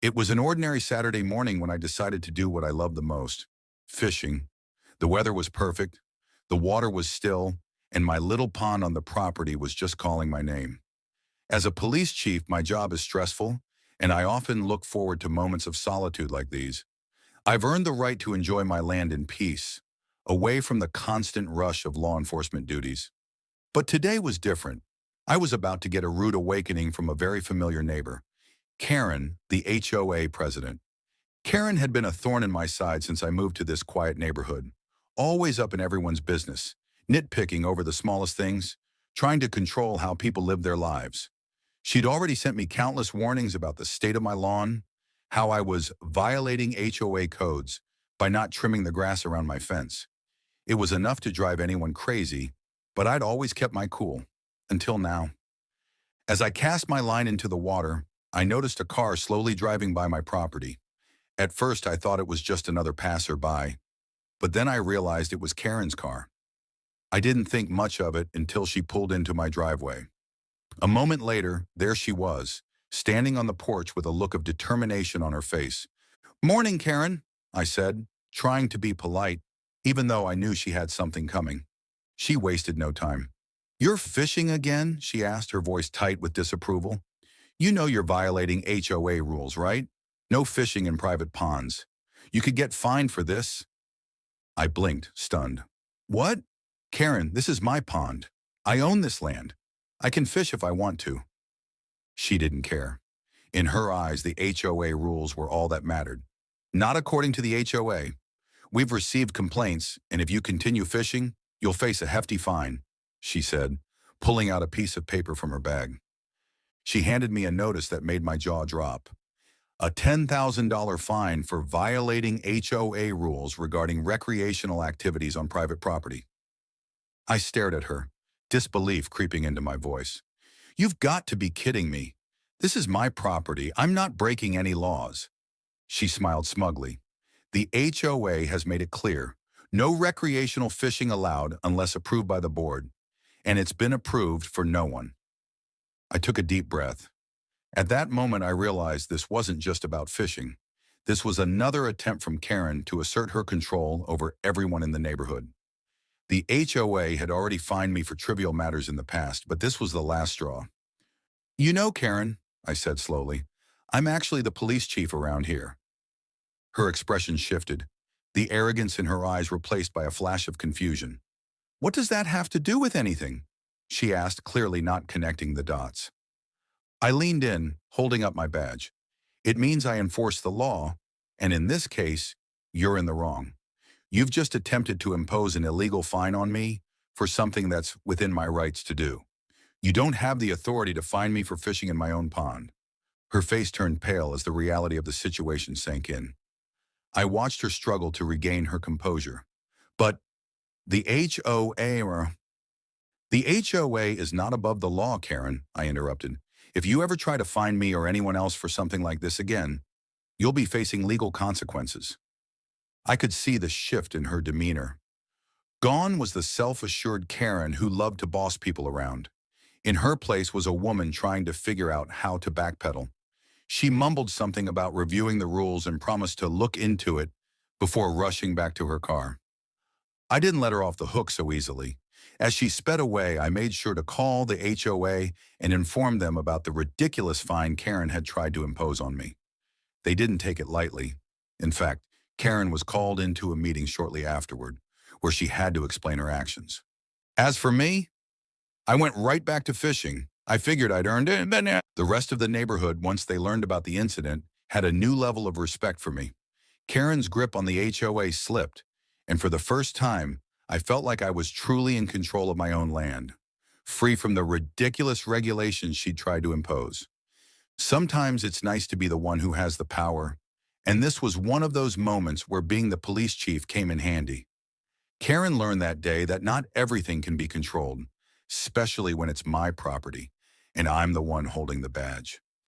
It was an ordinary Saturday morning when I decided to do what I love the most, fishing. The weather was perfect, the water was still, and my little pond on the property was just calling my name. As a police chief, my job is stressful, and I often look forward to moments of solitude like these. I've earned the right to enjoy my land in peace, away from the constant rush of law enforcement duties. But today was different. I was about to get a rude awakening from a very familiar neighbor, Karen, the HOA president. Karen had been a thorn in my side since I moved to this quiet neighborhood, always up in everyone's business, nitpicking over the smallest things, trying to control how people live their lives. She'd already sent me countless warnings about the state of my lawn, how I was violating HOA codes by not trimming the grass around my fence. It was enough to drive anyone crazy, but I'd always kept my cool, until now. As I cast my line into the water, I noticed a car slowly driving by my property. At first, I thought it was just another passerby, but then I realized it was Karen's car. I didn't think much of it until she pulled into my driveway. A moment later, there she was, standing on the porch with a look of determination on her face. "Morning, Karen," I said, trying to be polite, even though I knew she had something coming. She wasted no time. "You're fishing again?" she asked, her voice tight with disapproval. "You know you're violating HOA rules, right? No fishing in private ponds. You could get fined for this." I blinked, stunned. "What? Karen, this is my pond. I own this land. I can fish if I want to." She didn't care. In her eyes, the HOA rules were all that mattered. "Not according to the HOA. We've received complaints, and if you continue fishing, you'll face a hefty fine," she said, pulling out a piece of paper from her bag. She handed me a notice that made my jaw drop. A $10,000 fine for violating HOA rules regarding recreational activities on private property. I stared at her, disbelief creeping into my voice. "You've got to be kidding me. This is my property. I'm not breaking any laws." She smiled smugly. "The HOA has made it clear. No recreational fishing allowed unless approved by the board. And it's been approved for no one." I took a deep breath. At that moment, I realized this wasn't just about fishing. This was another attempt from Karen to assert her control over everyone in the neighborhood. The HOA had already fined me for trivial matters in the past, but this was the last straw. "You know, Karen," I said slowly, "I'm actually the police chief around here." Her expression shifted, the arrogance in her eyes replaced by a flash of confusion. "What does that have to do with anything?" she asked, clearly not connecting the dots. I leaned in, holding up my badge. "It means I enforce the law, and in this case, you're in the wrong. You've just attempted to impose an illegal fine on me for something that's within my rights to do. You don't have the authority to fine me for fishing in my own pond." Her face turned pale as the reality of the situation sank in. I watched her struggle to regain her composure. "But the HOA... The HOA is not above the law, Karen," I interrupted. "If you ever try to fine me or anyone else for something like this again, you'll be facing legal consequences." I could see the shift in her demeanor. Gone was the self-assured Karen who loved to boss people around. In her place was a woman trying to figure out how to backpedal. She mumbled something about reviewing the rules and promised to look into it before rushing back to her car. I didn't let her off the hook so easily. As she sped away, I made sure to call the HOA and inform them about the ridiculous fine Karen had tried to impose on me. They didn't take it lightly. In fact, Karen was called into a meeting shortly afterward, where she had to explain her actions. As for me, I went right back to fishing. I figured I'd earned it. The rest of the neighborhood, once they learned about the incident, had a new level of respect for me. Karen's grip on the HOA slipped, and for the first time, I felt like I was truly in control of my own land, free from the ridiculous regulations she'd tried to impose. Sometimes it's nice to be the one who has the power, and this was one of those moments where being the police chief came in handy. Karen learned that day that not everything can be controlled, especially when it's my property, and I'm the one holding the badge.